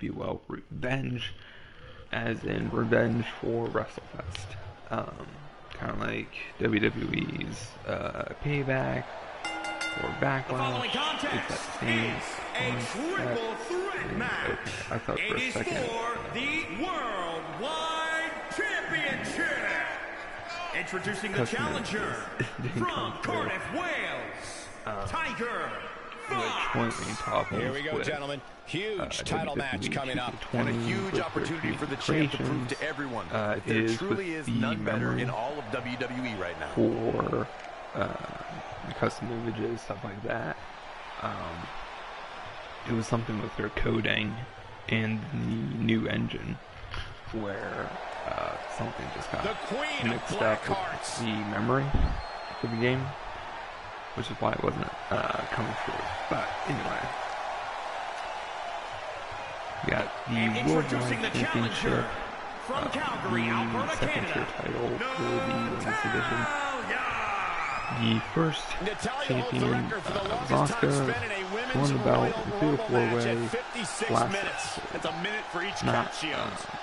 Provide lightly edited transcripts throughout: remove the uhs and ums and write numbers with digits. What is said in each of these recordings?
Ipwl Revenge, as in revenge for WrestleFest. Kind of like WWE's Payback or Backlash. It's that same concept. I thought for a second. The Worldwide Championship. Introducing the challenger from Cardiff, Wales, Tiger. Which one top Here we go, gentlemen. Huge title match coming up, and a huge opportunity for the champ to prove to everyone that there truly is none better in all of WWE right now. For custom images, stuff like that. It was something with their coding and the new engine where something just got mixed up with the memory for the game, which is why it wasn't coming through. But anyway, we got the Worldwide Championship, the second tier title for the women's division. The first champion was Asuka, won the belt in a 3-4 way last not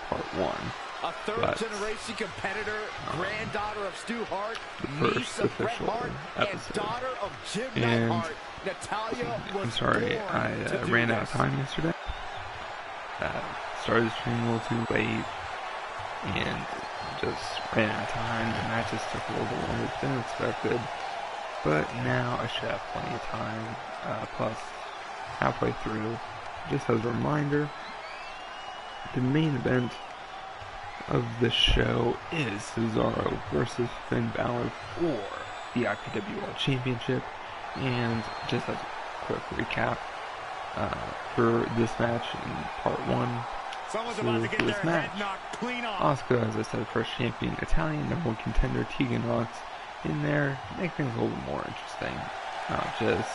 part 1. A third-generation competitor, granddaughter of Stu Hart, niece of Bret Hart, and daughter of Jim Hart, Natalya was I'm sorry, I ran out of time yesterday. Started streaming a little too late, and just ran out of time. The matches took a little bit longer than expected, but now I should have plenty of time. Plus, halfway through, just as a reminder, the main event of the show is Cesaro versus Finn Balor for the IPW World Championship. And just as a quick recap, for this match in part 1, for this match, Asuka, as I said, first champion, Italian #1 contender Tegan Nox in there, make things a little more interesting, not just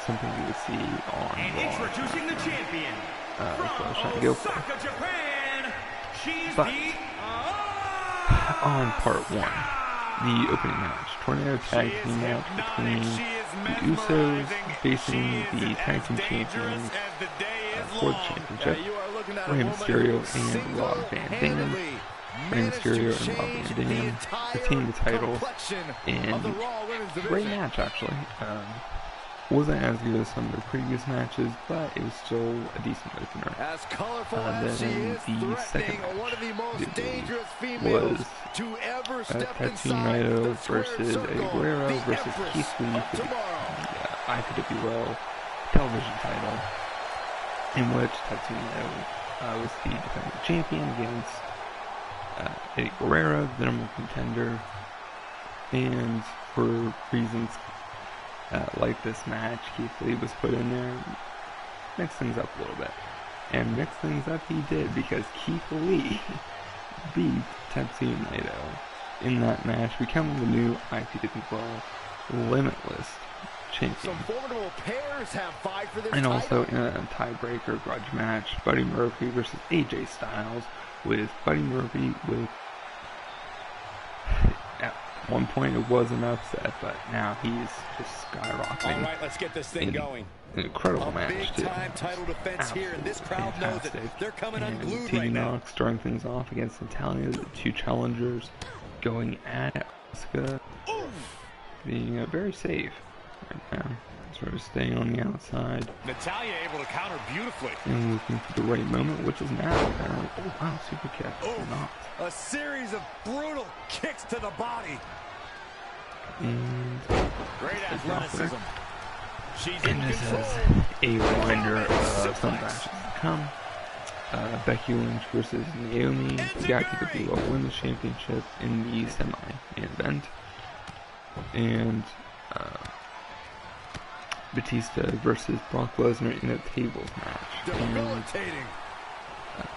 something you would see on Raw. Introducing the champion from Osaka, Japan. But on part 1, the opening match, tornado tag team match between the Usos facing the tag team champions for the championship, Rey Mysterio and Rob Van Dam. Rey Mysterio and Rob Van Dam retain the titles, and great match actually. Wasn't as good as some of the previous matches, but it was still a decent opener. Then the second match was Tetsuya Naito versus Eddie Guerrero versus Keith Lee for the IPW television title, in which Tetsuya Naito was the defending champion against Eddie Guerrero, the #1 contender, and for reasons like this match, Keith Lee was put in there, mix things up a little bit. And mix things up he did, because Keith Lee beat Tetsuya Naito in that match, becoming the new IPW Limitless champion. And also in a tiebreaker grudge match, Buddy Murphy versus AJ Styles, with Buddy Murphy with... At one point it was an upset, but now he's just skyrocketing. All right, let's get this thing going. An incredible match, too. Title defense here, and this crowd knows it. They're coming unglued Tegan right now. Nox starting things off against Natalya, the two challengers going at Asuka, being very safe right now. Sort of staying on the outside. Natalya able to counter beautifully. And looking for the right moment, which is now apparently. Oh wow, super kick. Not. A series of brutal kicks to the body. And great athleticism. She's in this control. is a reminder of some matches to come. Becky Lynch versus Naomi, the IPW World Women's Championship in the semi-main event. And Batista versus Brock Lesnar in a tables match. And,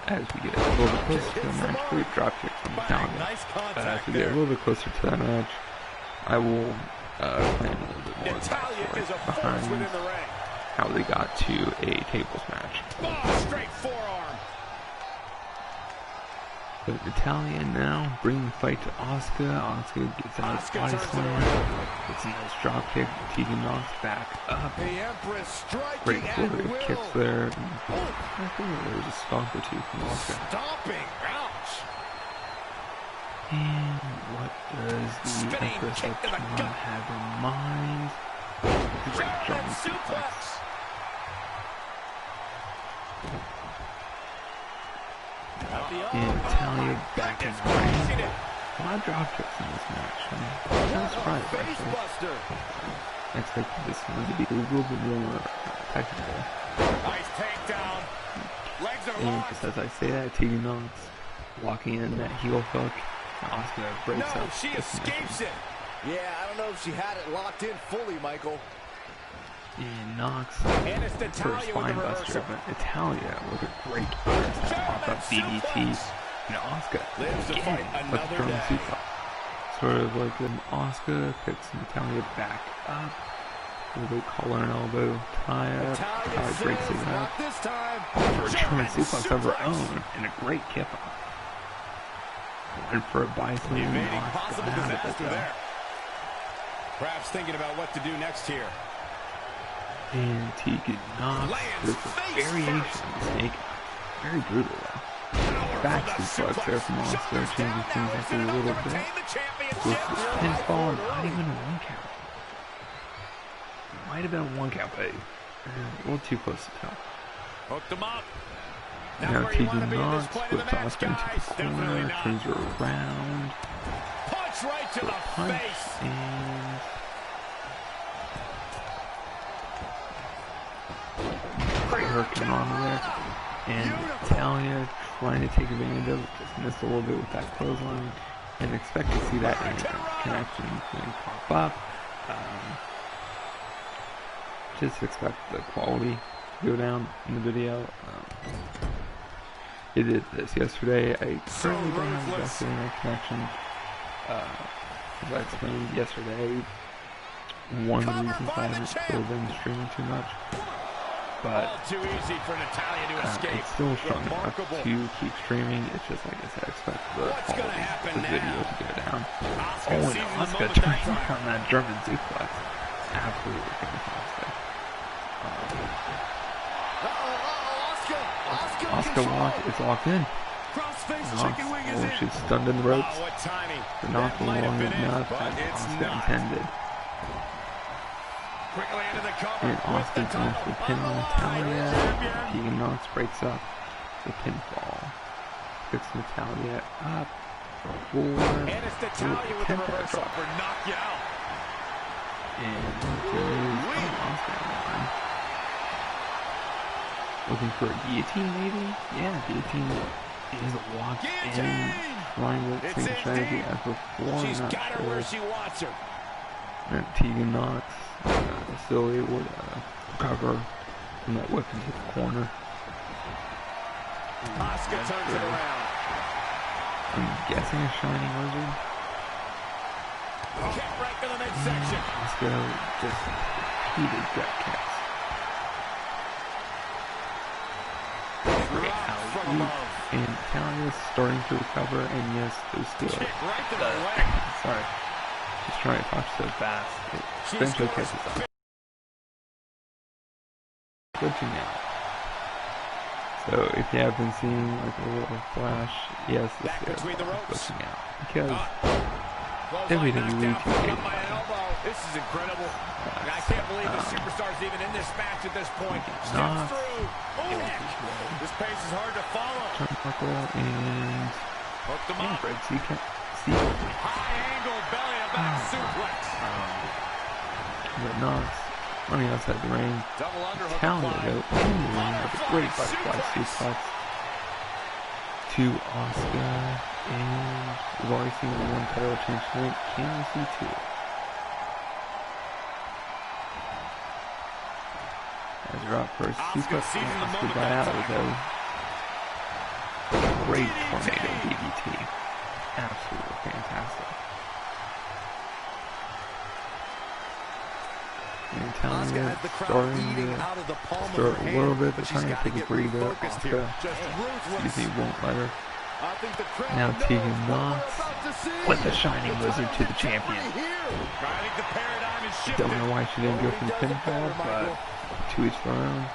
as we get a little bit closer to the match, great dropkick from Natalya. As we get a little bit closer to that match, I will plan a little bit more backstory behind how they got to a tables match. Straight forearm. But Natalia now bringing the fight to Asuka. Asuka gets out of body slam. Gets a nice drop kick. Tegan knocks back up. Great flurry kicks there. I think there was a stomp or two from Asuka. Ouch. And what does the Empress of Tomorrow have in mind? Great German suplex. And Natalia back in the ring. A lot of drop kicks in this match. I'm kind of surprised, actually. I expected this one to be a little bit more technical. Nice takedown. Legs are And locked. just as I say that, Tegan Knox walking in that heel hook. Asuka breaks No, up. she escapes it. Yeah, I don't know if she had it locked in fully, Michael. And Knox And it's for a Natalia with spine the buster, reversal. but Natalia with a great pop-up DDT. And Asuka Lives to again fight with another the German day. suplex. Sort of like when Asuka picks Natalia back up. A little bit collar and elbow tie up. Natalia breaks it up. Not this time. For a German suplex of her own and a great kip-off. And for a bison, Evading Knox possible got out of it disaster though. there. Perhaps thinking about what to do next here. And Tegan Knox with a variation of the snake. Very brutal though. Back suplex there from Asuka, changing things up a little bit. With the pinfall, not even a one count. Might have been a one count, but a little too close to tell. Hooked them up. Now where you wanna Tegan be at this Knox point in whips the match, Asuka into guys. the corner, Definitely not. turns her around, Punch right to the punch, face. and great hurricane on there. And Natalia trying to take advantage of it, just missed a little bit with that clothesline, and expect to see that connection pop up. Just expect the quality to go down in the video. It did this yesterday. I currently don't have the best internet connection. As I explained yesterday, one of the reasons I haven't still been streaming too much. But too easy for Natalia to escape. it's still strong enough to keep streaming. It's just like I said, I expect the quality of the video to go down. Oh, and Asuka turning on that German suplex. Absolutely fantastic. Asuka is locked in. Oh, she's stunned in the ropes. But not for long enough as Asuka intended. And Asuka goes for the pin on Natalia. Tegan Knox breaks up the pinfall. Picks Natalia up for the 10 drop. And there's Asuka on. Looking for a guillotine, maybe? Yeah, guillotine is locked in. Trying with the same strategy as before. She's not got her sure. where she wants her. And Tegan Knox still able to recover from that whip into the corner. Asuka turns it around. I'm guessing a Shining Wizard. Kick right to the midsection. Asuka just repeated gut kicks. Great alley-oop. And Natalia's starting to recover, and yes, there's still Right to the leg. sorry. She's trying to talk so fast. It eventually catches up. Glitching out. So if you have been seeing like a little flash, yes, this is glitching out. Because WWE 2K. This is incredible. I can't believe the superstar's even in this match at this point. Steps through. This pace is hard to follow. Turnbuckle and Hooked him up. breaks. You can see High angle belly to back suplex. but Knox running outside the ring. Double underhook. Natalia though in the ring with a great butterfly suplex to Asuka, and we've already seen one title change tonight. Can we see two? As we're up first, suplex Asuka got out of it though. Great tornado DDT. Absolutely fantastic. And Natalia starting to start a little bit, but trying to take a breather. Asuka, won't let her. Now Tegan Knox with the Shining Wizard to the champion. Don't know why she didn't go for the pinfall, but to each their own.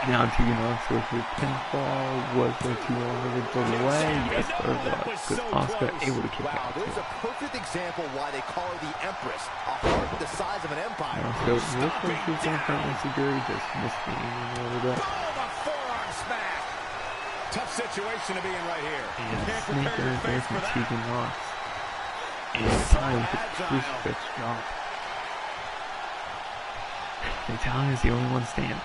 Now Tegan Knox with her pinfall. Was there too long of a delay? Yes, there was. Because Asuka able to kick out. There's a perfect example why they call her the Empress. A heart the size of an empire. So looks like she's going for Enziguri, just missed the aiming a little bit. Tough situation to be in right here. And sneaker there from Tegan Knox. And time with the crucifix drop. Natalia is the only one standing.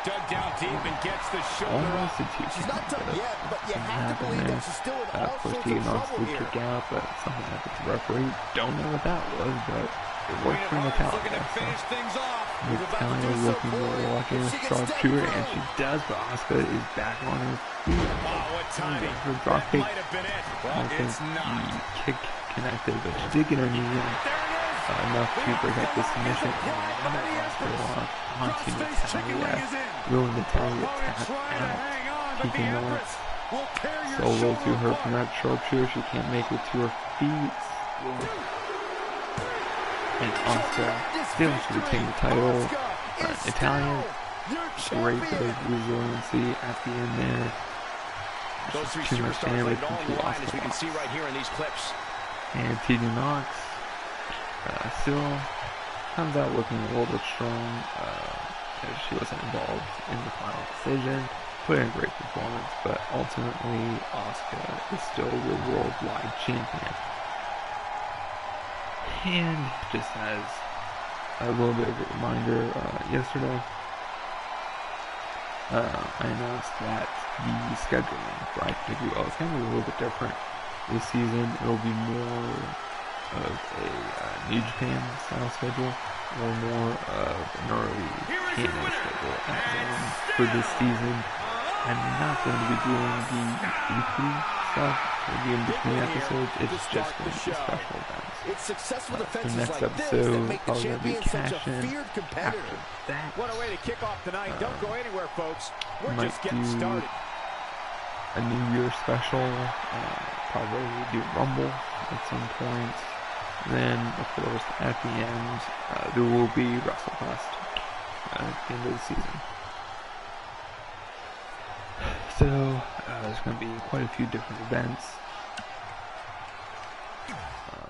Dug down deep and gets the shoulder. Almost a two. She's not done yet, but you have to believe that she's still in all sorts of trouble here. Kick out, but something happened to the referee. Don't know what that was, but it worked for Natalia. Natalia looking to lock in a sharpshooter, and she does, but Asuka is back on her feet. What timing? Her drop kick. I think the kick connected, but she did get her knee in. Enough to break up the submission, and Asuka locked onto Natalia. Will Natalia tap out? Tegan Knox solo to her from that sharpshooter. She can't make it to her feet. And Asuka still should retain the title. Natalia, great bit of resiliency at the end there. Those three too much damage from two Asuka. as we can see right here in these clips. And Tegan Knox still comes out looking a little bit strong. She wasn't involved in the final decision. Put in a great performance, but ultimately Asuka is still the worldwide champion. And just as a little bit of a reminder, yesterday I announced that the scheduling for IPW is going to be a little bit different this season. It'll be more of a New Japan style schedule, or more of an early TNA schedule. And for this season, I'm not going to be doing the weekly stuff, or the in-between episodes. It's just going to be special events. The next episode, I'll going to be cash-in. After that, What a way to kick off tonight. Don't go anywhere, folks. We're might just getting do started. a New Year special, probably do Rumble at some point. Then, of course, at the end, there will be WrestleFest at the end of the season. So, there's going to be quite a few different events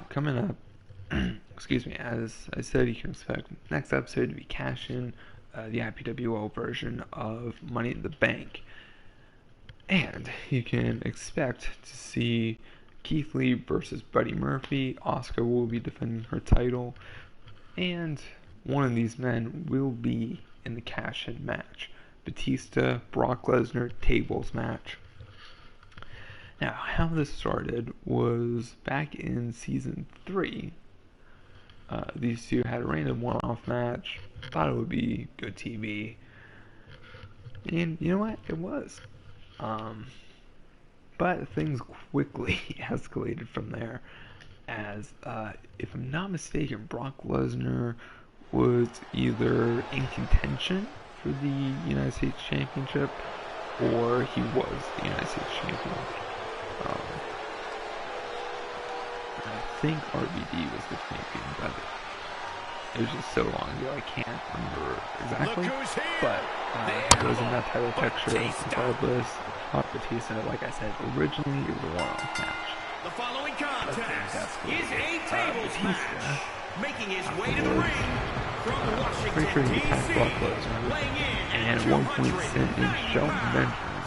coming up. Excuse me, as I said, you can expect next episode to be cash-in, the IPWO version of Money in the Bank. And you can expect to see Keith Lee versus Buddy Murphy. Asuka will be defending her title, and one of these men will be in the cash-in match. Batista, Brock Lesnar tables match. Now, how this started was back in season 3. These two had a random one-off match. Thought it would be good TV, and you know what? It was. But things quickly escalated from there, as, if I'm not mistaken, Brock Lesnar was either in contention for the United States Championship, or he was the United States Champion. I think RVD was the champion, but it was just so long ago I can't remember exactly. But it was in that title picture regardless. Batista, like I said, originally it was a one-off match. The following contest is a tables match. Making his way to the ring from Washington, pretty sure he passed D.C. Brock Lesnar, and at one point sent in Shelton Benjamin,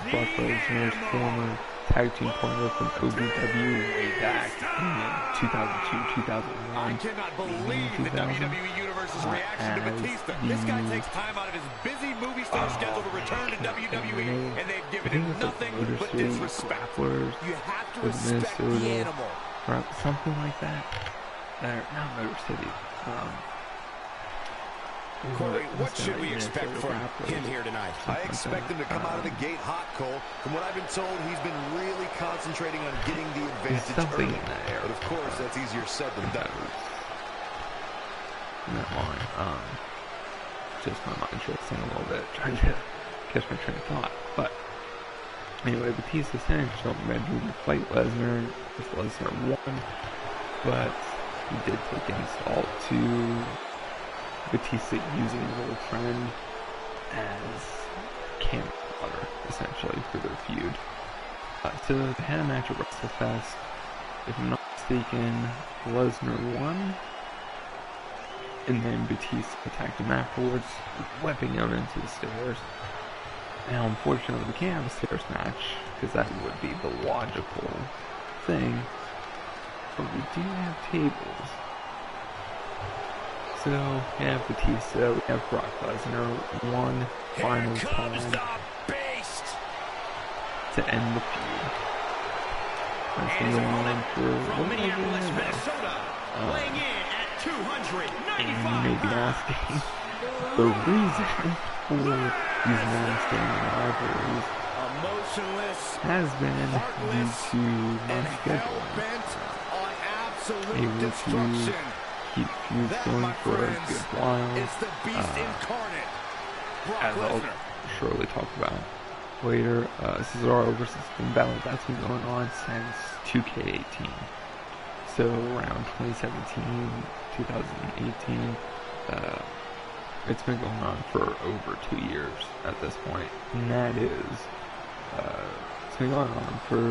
Brock Lesnar's former tag team partner from OVW way back in 2002, 2001. I cannot believe the WWE Universe's reaction to Batista. This guy takes time out of his busy movie star schedule to return to WWE, and they've given him nothing but disrespect. You have to respect the animal. Or something like that. Not Motor City. Corey, what should we expect from him here tonight? I expect him to come out of the gate hot, Cole. From what I've been told, he's been really concentrating on getting the advantage early. But of course, that's easier said than done. in that line. Just my mind's racing a little bit, trying to catch my train of thought. But anyway, Batista finished up ready to fight Lesnar. Lesnar won, but he did take insult to Batista using his old friend as cannon fodder, essentially, for their feud. So they had a match at WrestleFest. If I'm not mistaken, Lesnar won, and then Batista attacked him afterwards, webbing out into the stairs. Now, unfortunately, we can't have a stairs match, because that would be the logical thing, but we do have tables. So, we have Batista, we have Brock Lesnar, one final time to end the feud. That's the line for Minneapolis, Minnesota, weighing in at 295 and you may be asking the reason for these long-standing rivalries has been due to my schedule. Able to keep feuds going for a good while, as I'll surely talk about later. Cesaro versus Finn Balor, that's been going on since 2K18. So around 2017, 2018, it's been going on for over 2 years at this point. And that is, it's been going on for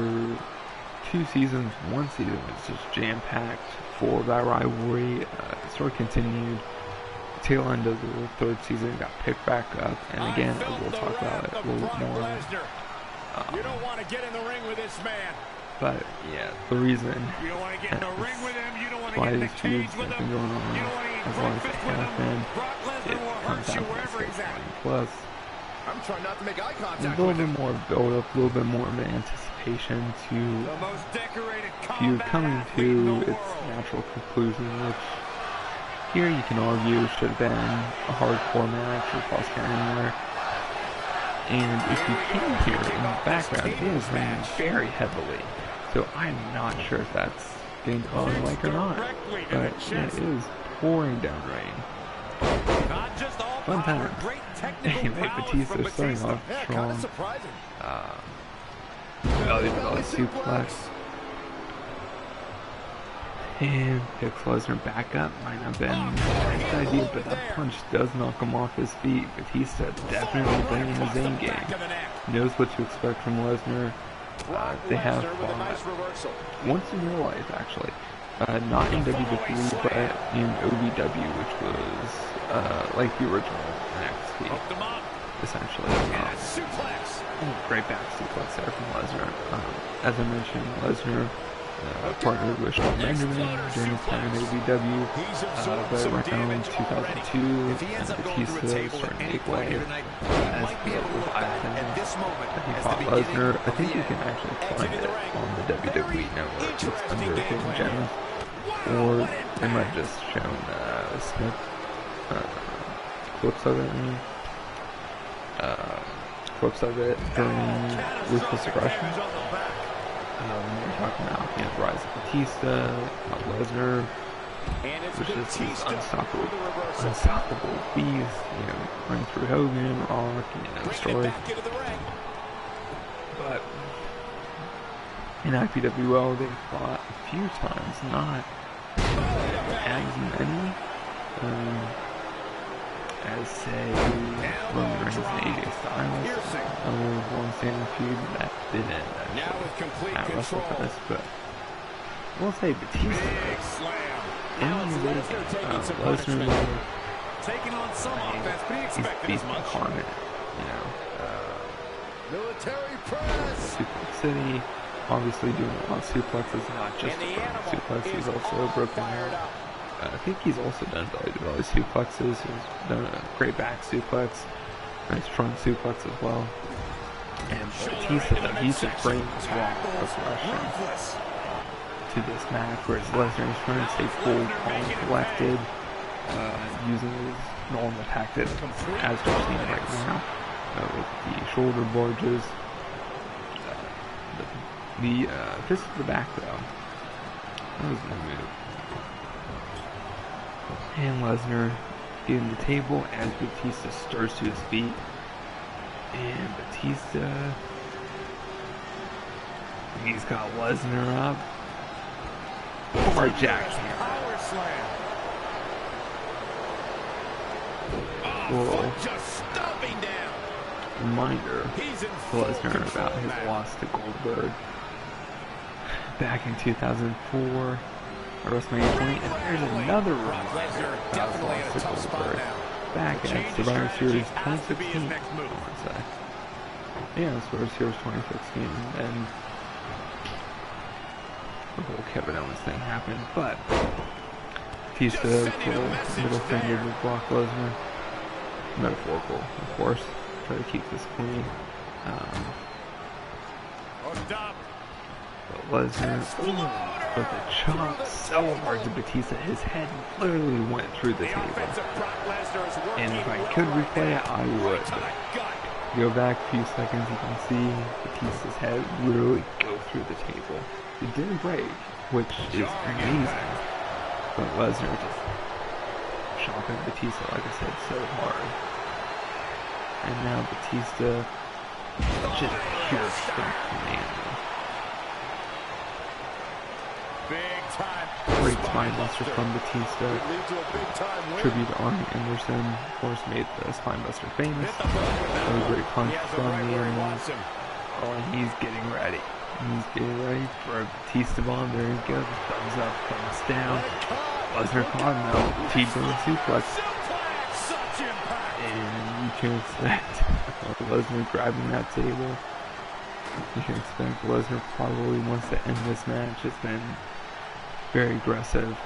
2 seasons. 1 season was just jam-packed for that rivalry. Sort of continued. Tail end of the 3rd season got picked back up, and again, we'll talk about it a little bit more. You don't want to get in the ring with this man. But yeah, the reason you don't want to get in the ring with him, you don't want to why get in the these cage feuds with have him, been going on you don't want to get as long as they breakfast with have him. been, Brock Lesnar will it hurt comes you down to wherever he's at. Plus, I'm trying not to make eye a contact little with bit him. more build up, a little bit more of an anticipation to The most decorated feud combat coming athlete in to the its world. natural conclusion, which here you can argue should have been a hardcore match or false count anywhere. And if you can hear it in the background, it is raining very heavily. So I'm not sure if that's getting on like or not. But yeah, it is pouring down rain. Not just all Fun power, times. great technical Anyway, prowess Batista from starting Batista. off Yeah, kind strong. of surprising. Belly suplex. And picks Lesnar back up. Might not have been the best idea, but that punch does knock him off his feet. Batista definitely playing his own game. Knows what to expect from Lesnar. They have fought once in real life, actually. Not in WWE, but in OVW, which was like the original NXT, essentially. Great back suplex there from Lesnar. As I mentioned, Lesnar partnered with Shawn Benjamin during his time in AEW, but around 2002, and Batista started to make way as the Leviathan. He fought Lesnar. I think you can actually find it on the WWE Network. It's under Hidden Gems, or they might have just shown Smith clips of it. Clips of it during Ruthless Aggression. We're talking about the rise of Batista, Lesnar, which is this unstoppable beast, running through Hogan, Rock, the story. But in IPWO, they fought a few times, not as many as, say, Roman Reigns and AJ Styles. Another long-standing feud that did end actually at WrestleFest, but we'll say Batista Lesnar taking on some offense, but he expected as much. Incarnate, Military press. Suplex City, obviously doing a lot of suplexes, not just a front suplex, he's also broken out. I think he's also done belly suplexes. He's done a great back suplex, nice front suplex as well. And Batista, though, he's just bringing strong progression to this match, whereas Lesnar is trying to stay cool, calm, collected, using his normal tactics as we're seeing right now, with the shoulder barges. The fist to the back, though, that was no move. And Lesnar getting the table as Batista starts to his feet. And Batista, he's got Lesnar up. Or jackhammer. Power slam. Cool. Just stomping down. Reminder He's in to full Lesnar control about his now. loss to Goldberg back in 2004 at WrestleMania 20. And there's another reminder about his loss to Goldberg back at Survivor Series 2016. I want to say. Yeah, Survivor Series 2016. And the whole Kevin Owens thing happened, but Batista little middle finger to Brock Lesnar. Metaphorical, of course. Try to keep this clean. But Lesnar with a chop so hard to Batista, his head literally went through the table. And if I could replay it, I would. Go back a few seconds, you can see Batista's head literally go through the table. It didn't break, which is amazing. But Lesnar just chopping Batista, like I said, so hard. And now Batista just pure strength commando. Great spinebuster from Batista. Tribute to Arn Anderson, of course, made the spinebuster famous. A great punch from the animal. Oh, and he's getting ready. He's getting ready for a Batista bomb. There he goes. Thumbs up, thumbs down. Lesnar caught him out. T-bone suplex. And you can expect Lesnar grabbing that table. You can expect Lesnar probably wants to end this match. It's been very aggressive.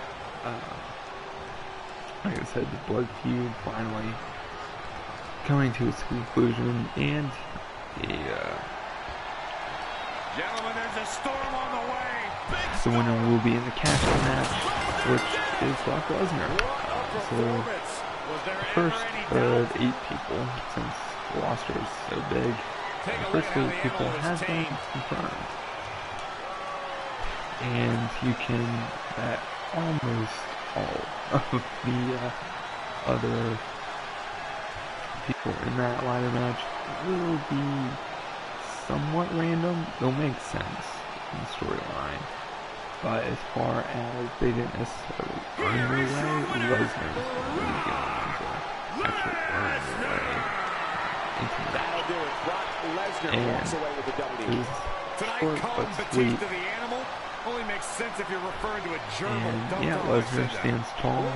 Like I said, the blood feud finally coming to its conclusion, and Gentlemen, there's a storm on the way. the winner will be in the casting match, which is Brock Lesnar. So the first of 8 people, since the roster is so big, the first 8 people has been confirmed. And you can bet almost all of the other people in that ladder match will be somewhat random. They'll make sense in the storyline, but as far as they didn't necessarily earn their way, Lesnar is really going to actually earn their way into the match. And it was short but sweet. Only makes sense if you're referring to a gerbil. And yeah, Lesnar stands tall, the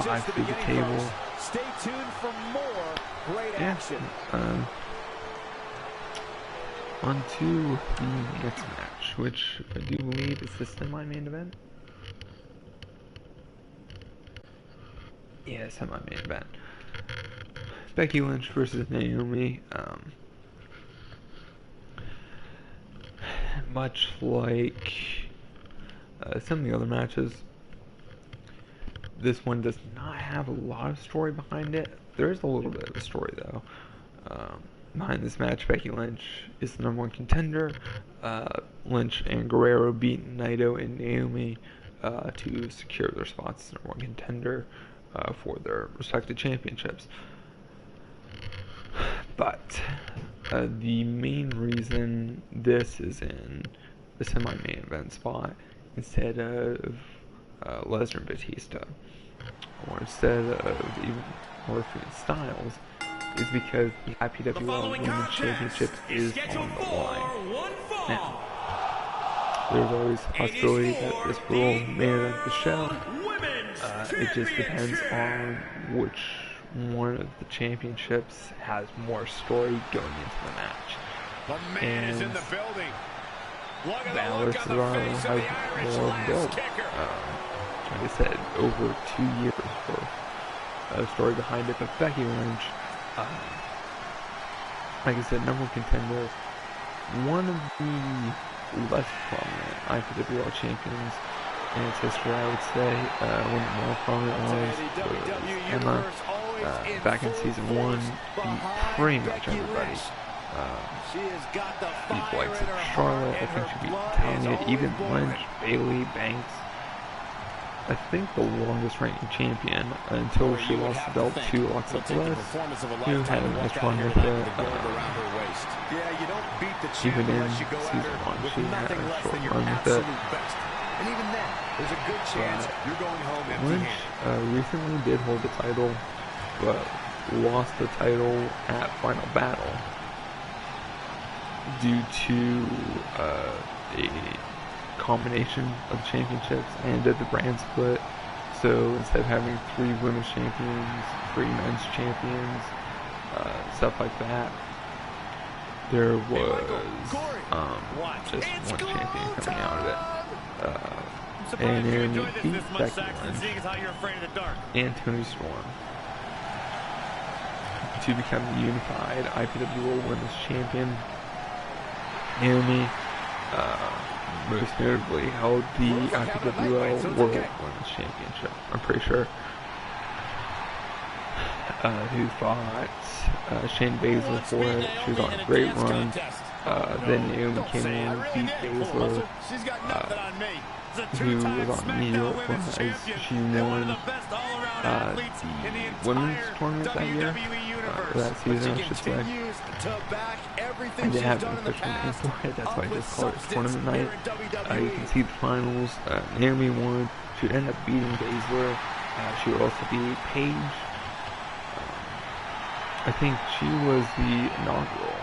F5 through the table. Stay tuned for more great action. On to the next match, which I do believe is the semi-main event. Yeah, semi-main event. Becky Lynch versus Naomi. Much like some of the other matches, this one does not have a lot of story behind it. There is a little bit of a story though. Behind this match, Becky Lynch is the #1 contender. Lynch and Guerrero beat Naito and Naomi to secure their spots as #1 contender for their respective championships. But the main reason this is in the semi-main event spot instead of Lesnar and Batista, or instead of even Murphy and Styles, is because the IPWL Women's Championship is on the line. Now, there's always a possibility that this will main event the show. It just depends on which one of the championships has more story going into the match. And Balor Cesaro has more build. Like I said, over 2 years for a story behind it. But Becky Lynch, like I said, #1 contender, one of the less prominent IPWL champions in its history, I would say. One of the more prominent was Emma. Back in season 1, beat pretty much everybody. Beat the likes of Charlotte, I think she beat Natalia, even Lynch, Bayley, Banks. I think, the longest reigning champion until she lost the belt to Alexa Bliss, who had a nice run with it. Even in season 1, she had a short run with it. And even then, there's a good chance you're going home Lynch empty-handed. recently did hold the title, but lost the title at Final Battle due to a combination of championships and the brand split. So instead of having 3 women's champions, 3 men's champions, stuff like that, there was just one champion coming out of it. And Naomi beat Becky Lynch and Toni Storm to become the unified IPWO Women's Champion. Naomi most notably held the IPWO World Women's Championship, I'm pretty sure. Who fought Shayna Baszler for it. She was on a great run. Then Naomi came in and beat Baszler, who was on New York Rise. She won the women's tournament that year, that season, I should say. I didn't have an official name for it, that's why I just called it tournament night. You can see the finals. Naomi won. She would end up beating Baszler. She would also beat Paige. I think she was the inaugural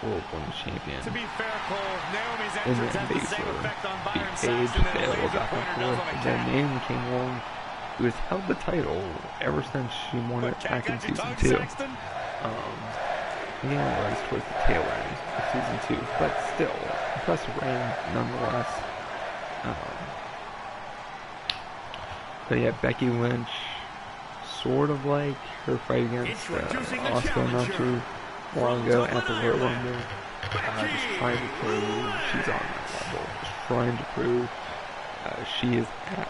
World Women's Champion. To be fair, Cole, Naomi's And entrance then has the same Baszler effect on beat Byron Paige, Saxton they as all Laser got back Pointer and does forth. on And then attack. Naomi came along, who has held the title ever since she won it back in season 2. Yeah, it was towards the tail end of season 2, but still, impressive reign nonetheless. But yeah, Becky Lynch, sort of like her fight against Asuka not too long ago at the Royal Rumble, just trying to prove she's on that level, just trying to prove she is at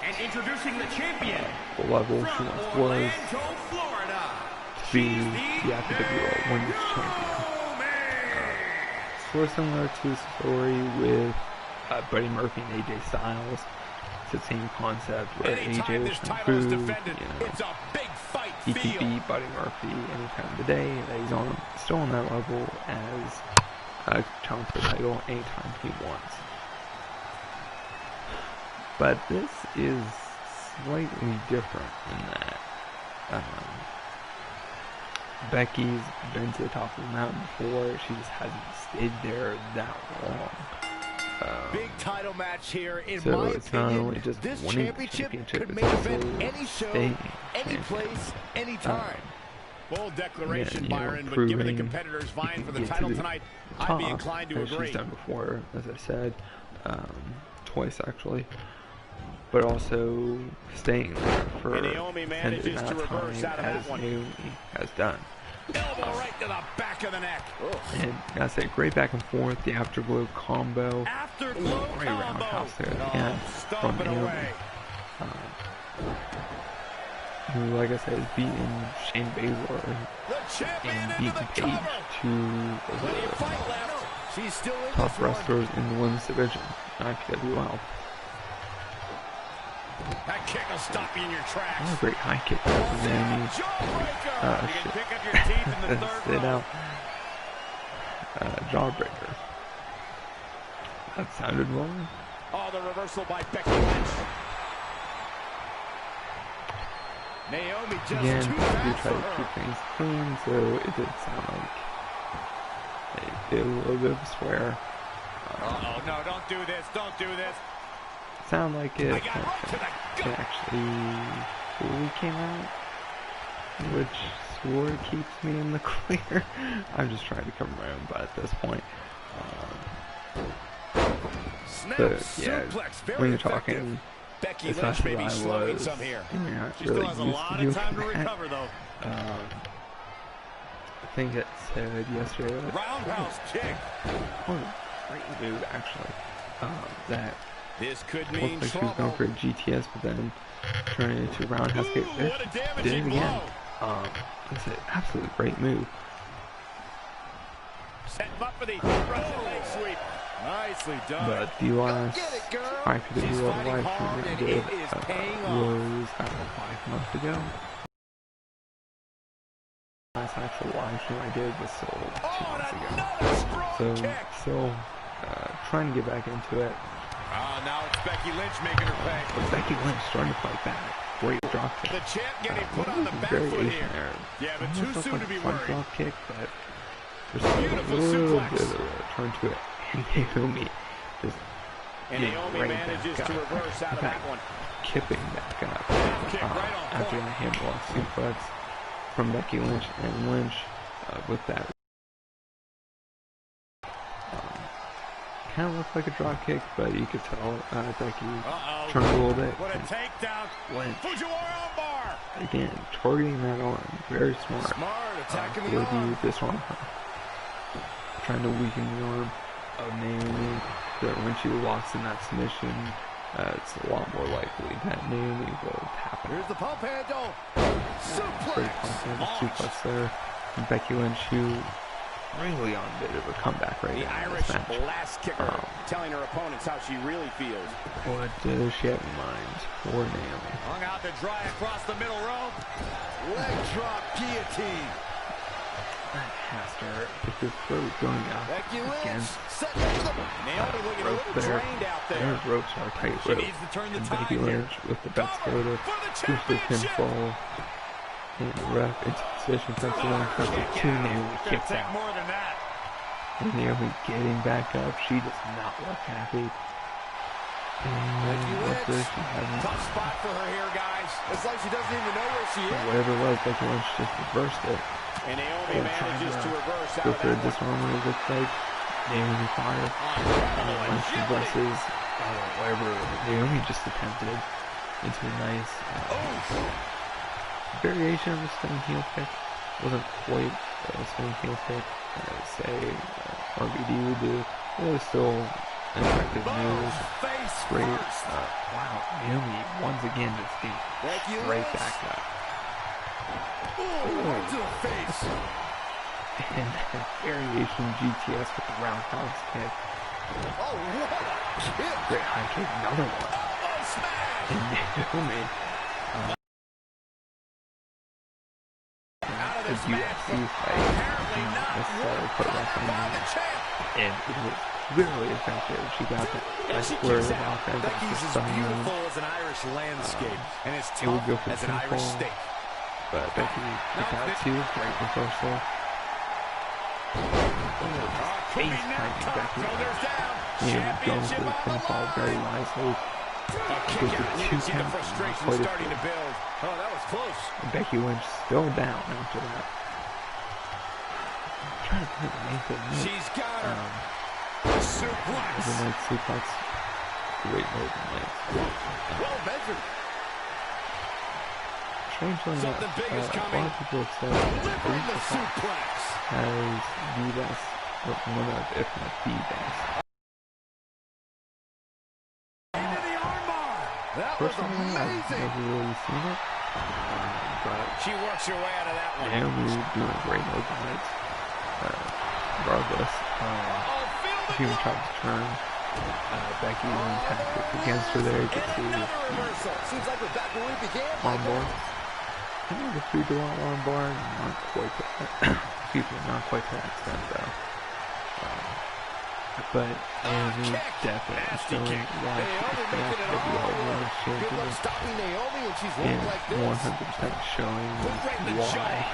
the level she once was to be the IPWO Women's Champion. Sort of similar to the story with Buddy Murphy and AJ Styles. It's the same concept where AJ was trying to prove, he can beat Buddy Murphy any time of the day, that he's still on that level as challenge for the title anytime he wants. But this is slightly different in that Becky's been to the top of the mountain before, she just hasn't stayed there that long. Big title match here. In so my it's opinion, not only just this winning the championship could it's main also event any show, staying any champion. place, any time. Bold declaration, Yeah, Byron, but proving given the competitors vying for the get to title the tonight, top, I'd be inclined to as agree. she's done before, as I said, twice actually, but also staying there for And Naomi manages to reverse out of that as one. Naomi has done. Elbow right to the back of the neck. And I say, great back and forth, the afterglow combo, Afterglow great roundhouse there at the end from Stomp it Naomi. away. Who, like I said, has beaten Shayna Baszler The champion and into beaten the Paige, cover. two Plenty of of fight left. She's still in the top this one. wrestlers in the women's division, IPWL. That kick will stop you in your tracks. Oh, great high kick there from Naomi. Jawbreaker. You can pick up your teeth in the third Sit row. out. Jawbreaker. That sounded wrong. Oh, the reversal by Becky Lynch. Naomi just Again, too we fast try for to keep her. things clean, so it did sound like a little bit of a swear. Uh-oh, no, don't do this, don't do this. Sound like it I got right to the gut. actually fully came out, which sort of keeps me in the clear. I'm just trying to cover my own butt at this point. Snap But yeah, suplex, very when you're effective. talking, Becky as Lynch fast may as be I slowing was, some here. you're not She really still has a used lot to of doing time to that. recover, though. I think it said yesterday, like, Roundhouse kick. what a great move actually. That This could looked mean like she was going trouble. for a GTS, but then turned it into a roundhouse kick. Ooh, There what a she did it damaging again. blow. It's an absolutely great move. Setting up for the Russian leg sweep. Nicely done. But the last, after the real live stream I did was 5 months ago. The last actual live stream I did was still 2 months ago. So, still trying to get back into it. Now it's Becky Lynch making her pay. But Becky Lynch starting to fight back. Great drop kick. The champ getting put on the back foot here. There. Yeah, but too soon to be worried. Drop kick, but there's a little bit of a turn to it. And Naomi just Naomi manages to reverse out of that one. Kipping back up after the hammerlock suplex from Becky Lynch, and Lynch with that kind of looked like a drop kick, but you could tell Becky turned a little bit. What a takedown. Lynch Armbar. again targeting that arm, very smart. Attacking the arm. This arm, trying to weaken the arm of Naomi. That when she locks in that submission, it's a lot more likely that Naomi will tap it. Here's the pump handle. Great suplex there from Becky Lynch, who really on a bit of a comeback right now in this match. The Irish blast kicker, telling her opponents how she really feels. What does she have in mind for Naomi? Hung out to dry across the middle rope. Leg drop guillotine. That has to hurt. If your throat going out against rope there, their ropes are tight rope. And Becky Lynch with the best photo, just the pinfall, and the ref into position, press one, press the 2, Naomi kicks out. And Naomi getting back up, she does not look happy. And what does she have? Tough spot for her here, guys. It's like she doesn't even know where she is. Whatever it was, Becky Lynch just reversed it. And Naomi manages to reverse out go of for a that. disarmer, it looks like. Naomi fire. Lynch reverses. Whatever Naomi just attempted into a nice variation of the spinning heel kick. Wasn't quite a spinning heel kick, say RVD would do. It was still an effective move. Great. Wow, Naomi once again just being right back up. To the face. And then variation GTS with the roundhouse kick. Oh, what a kick. Great high kick, another one. Smash. And Naomi the UFC fight, not necessarily put less on the and it was really effective. She got that square of offense. Becky's as beautiful as an Irish landscape, and as tough as an Irish steak. But Becky took out 2, great reversal. Face timing Becky. And going for the pinfall very wisely. Goes for 2 counts, quite a few. Oh, that was close. And Becky Lynch still down after that. I'm trying to think of anything. She's got her. Suplex. The night suplex. Great move in night. Well measured. Strangely enough, a lot of people have said The suplex. has the best, or one of, if not the best. Personally, I've never really seen it, but She works her way out of that one. Naomi doing a great move on it. Regardless, she even tried to turn Becky and tactic against her there. You can see Seems like we're back where we began. armbar. I think the 3-door armbar, not quite to that, excuse me, not quite to that extent though. But Naomi definitely showing why she's back to the Women's Champion, Stopping Naomi, and she's and looking like this. 100% showing why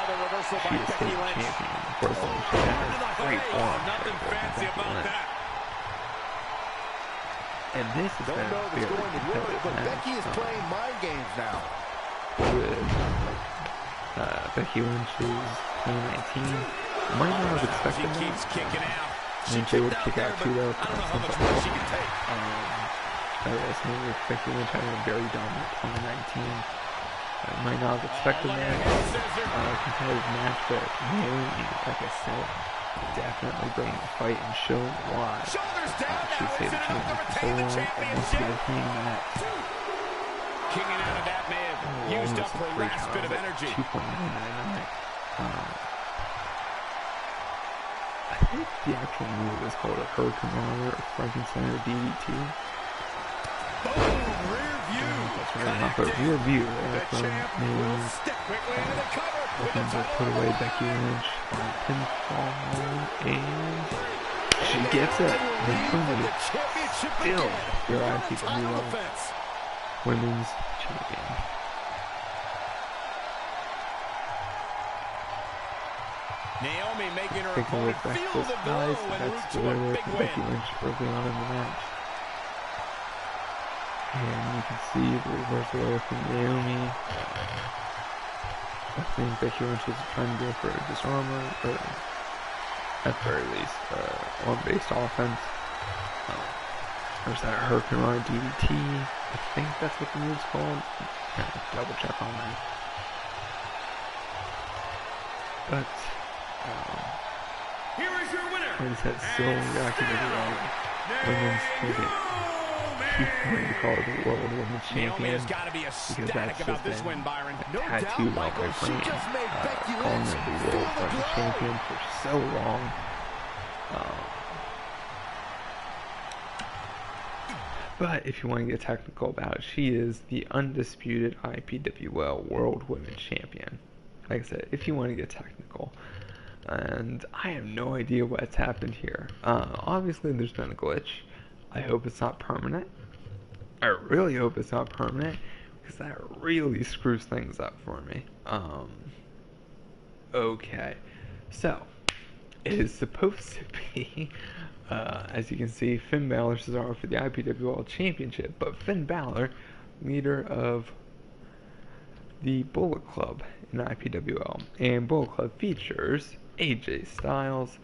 The reversal she by is Becky state Lynch. champion. Personally, she has great form. Nothing fancy about that. And this is Don't a know if very it's going to work, competitive but match. Becky is playing mind games now. With Becky Lynch's 2019. Might not have expected She keeps that. kicking out. I mean, they would kick out too, though. I don't know how much more she can take. I estimated with Becky Lynch having a very dominant 2019. I might not have expected that competitive match, but Naomi, like I said, definitely bringing the fight and showing why Shoulders down she now. stayed Is the it enough champion to for so retain the long. And once championship? again, seeing that Kicking out of that may have used up her last bit of energy. 2.999. I think the actual move is called a Hurricane Runner or Frankenstein DDT. Boom, rear view. That's really not, but rear view. That's maybe looking to put away Becky Lynch on pinfall, and she gets it. The Trinity still your IPW Women's Champion. Naomi making her Taking a look opponent back feel to the the blow guys, and that's root to a where big Becky win. Lynch early on in the match. And you can see the reverse away from Naomi. I think Becky Lynch was trying to go for a disarmer, or at the very least, arm-based offense. There's that Hurricane Runner DDT. I think that's what the move's called. Double check on that. But, Here is your winner. like I said, still reacting to the women's champion. Keep wanting to call it the World Women's Champion has got to be because ecstatic that's about just this been win, Byron. tattooed on their brain. Calling her the World Women's Champion for so long. But if you want to get technical about it, she is the undisputed IPWL World Women's Champion. Like I said, if you want to get technical. And I have no idea what's happened here. Obviously, there's been a glitch. I hope it's not permanent. I really hope it's not permanent, because that really screws things up for me. Okay. So, it is supposed to be, as you can see, Finn Balor Cesaro for the IPWL Championship, but Finn Balor, leader of the Bullet Club in IPWL, and Bullet Club features AJ Styles,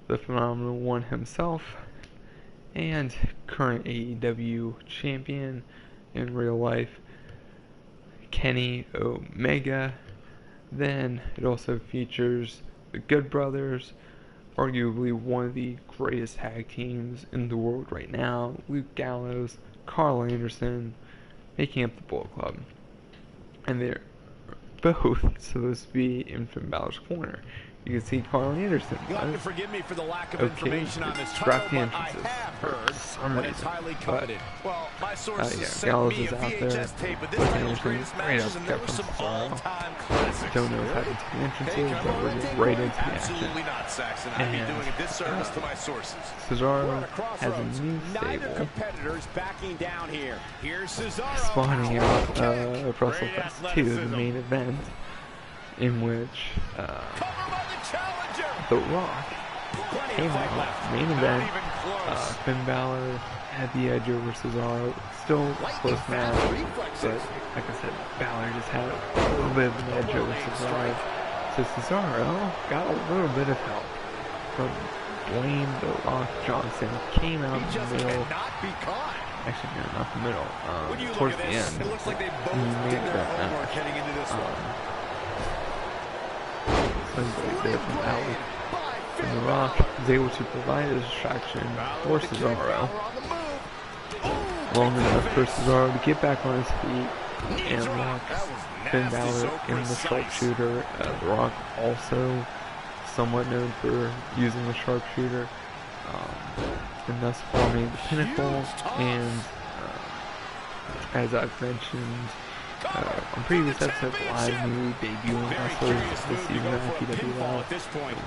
the Phenomenal One himself, and current AEW champion in real life, Kenny Omega. Then it also features the Good Brothers, arguably one of the greatest tag teams in the world right now, Luke Gallows, Carl Anderson, making up the Bullet Club. And they're both supposed to be in Finn Balor's corner. You can see Carl Anderson. You'll have to forgive me for the lack of information on this title, but I have heard that it's highly coveted. Well, my sources sent me a VHS tape of this title's greatest matches, and there were some all-time classics. Don't know if I can take the entrances, but we're getting right into the action. Absolutely not, Saxon. I'd be doing a disservice to my sources. Cesaro has a new Neither stable competitor's backing down here. Here's Cesaro. spawning out of WrestleFest 2, the main event, in which The Rock came out, main event. Finn Balor had the edge over Cesaro, still a close match, but like I said, Balor just had a little bit of an edge over Cesaro. So Cesaro got a little bit of help from Dwayne The Rock Johnson, came out in the middle. Actually, no, not the middle. Towards the end, it looks like they both he did made their that homework match. heading into this one. Like there from Balor. And The Rock is able to provide a distraction for Cesaro long enough for Cesaro to get back on his feet and lock Finn Balor in the sharpshooter. The Rock also somewhat known for using the sharpshooter, and thus forming the Pinnacle. And as I've mentioned on previous episodes, a lot of new debuting wrestlers this season in IPWL.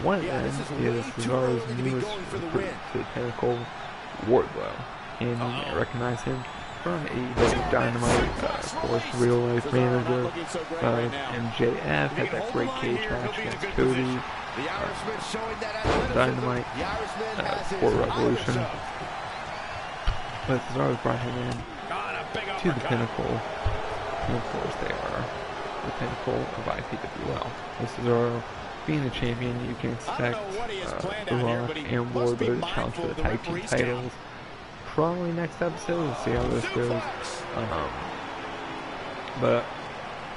One of them is Cesaro's newest recruit to the Pinnacle, Wardlow. And you may recognize him from AEW Dynamite, of course, real-life manager of MJF, had that great cage match against Cody, Dynamite, for Revolution. But Cesaro's brought him in to the Pinnacle. And of course they are the Pinnacle of IPWL. With Cesaro being the champion, you can expect The Rock and Wardlow to challenge for the tag team titles. Probably next episode, we'll see how this goes. But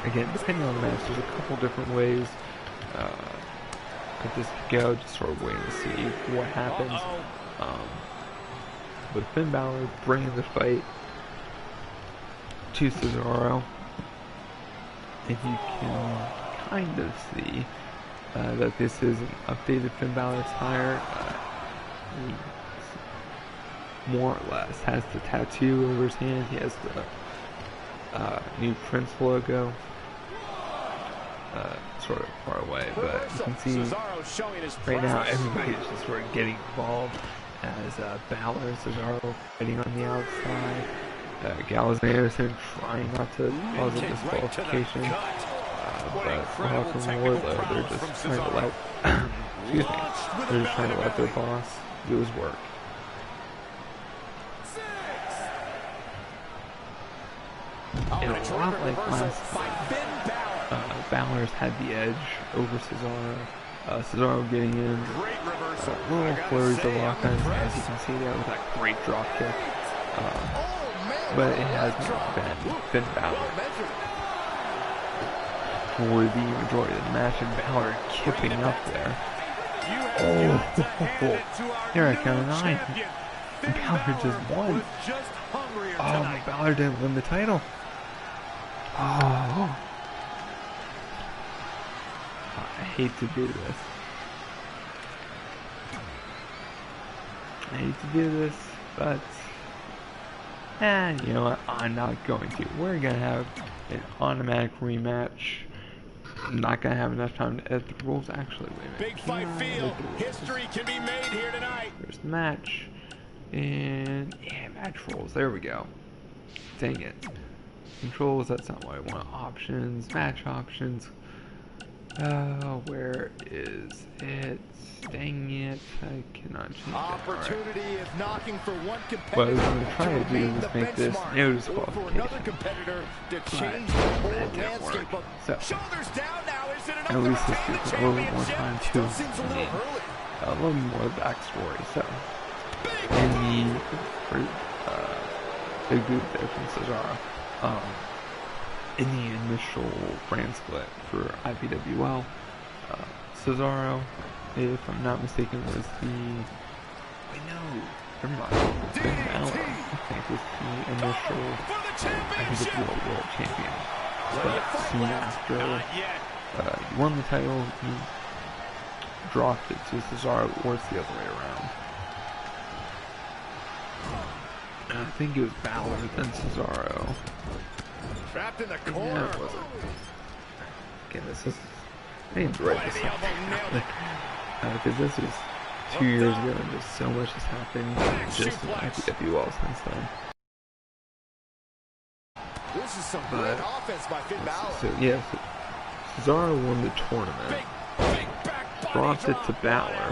again, depending on the match, there's a couple different ways that this could go, just sort of waiting to see what happens. But Finn Balor bringing the fight to Cesaro, and you can kind of see that this is an updated Finn Balor attire. He more or less has the tattoo over his hand. He has the new Prince logo. Sort of far away, but you can see right now everybody's just sort of getting involved as Balor and Cesaro fighting on the outside. Gallows and Anderson trying not to cause a disqualification, but Rock and Wardlow, they're just trying to let excuse me, they're just trying to let their boss do his work. And a lot like last Balor's had the edge over Cesaro. Cesaro getting in, little flurries of lock-ons, as you can see there with that great drop kick. But it has not been Finn Balor for the majority of the match, and Balor kipping up there. Oh, here I count 9. Balor just won. Oh, Balor didn't win the title. Oh. I hate to do this. But you know what? I'm not going to. We're gonna have an automatic rematch. I'm not gonna have enough time to edit the rules. Actually, wait a minute. Big fight field. History can be made here tonight. There's the match. And yeah, match rules. There we go. Dang it. Controls, that's not what I want. Options, match options. Where is it? Dang it, I cannot change Opportunity it. is knocking for one competitor. What I was going to try to do is make this no disqualification. So, at least this gives a little bit more time to a little more backstory. So, in the big group there from Cesaro, in the initial brand split for IPWL, Cesaro, if I'm not mistaken, was the... Wait, no, never mind. Finn Balor, I think, was the initial IPWL World Champion. But soon after he won the title, he dropped it to Cesaro, or it's the other way around. I think it was Balor, then Cesaro. Trapped in the corner. Yeah, it wasn't. Again, this is... I need to write this up. Because this was 2 years ago and just so much has happened just in IPWL since then. This is some great offense by Finn Balor. So yeah, Cesaro won the tournament, brought it to Balor,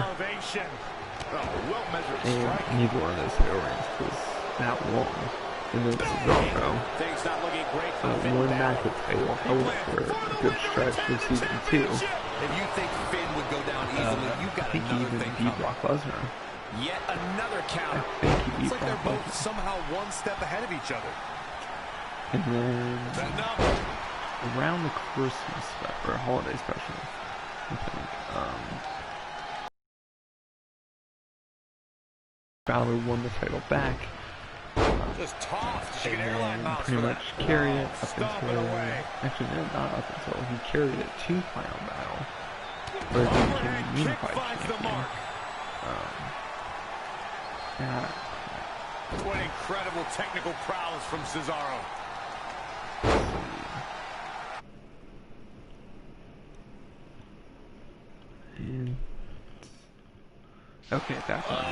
and neither one of those heroines was that long. And then Cesaro won back the title, held for a good stretch for season 2. If you think Finn would go down easily, you've got I think he even beat Brock Lesnar. Yet another counter. I think he beat It's like Brock they're both Lesnar. somehow one step ahead of each other. And then around the Christmas or holiday special, I think, Balor won the title back. Just tossed. And then pretty much carried it up until, actually no, not up until, he carried it to Final Battle, where he became the Unified Champion. Yeah. What incredible technical prowess from Cesaro. And, okay, that's on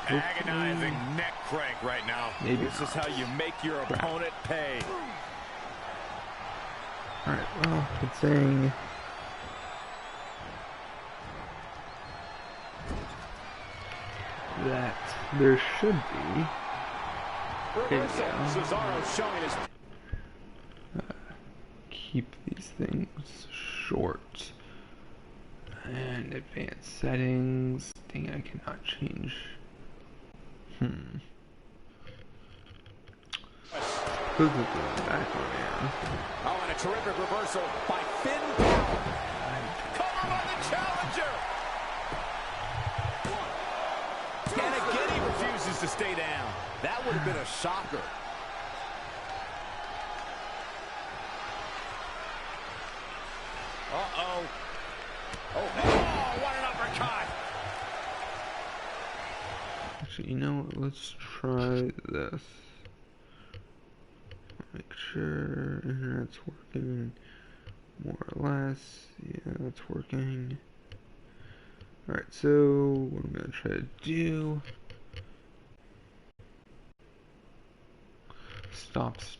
Agonizing neck crank right now. Maybe this is how you make your opponent pay. Alright, well, it's saying that there should be. There you go. Keep these things short. And advanced settings. Dang, I cannot change. Who's it going back on here? Oh, and a terrific reversal by Finn Balor. Cover by the challenger. And again, he refuses to stay down. That would have been a shocker. Oh, what an uppercut! Actually, you know what? Let's try this. Make sure internet's working more or less. Yeah, that's working. Alright, so what I'm gonna try to do. Stop start.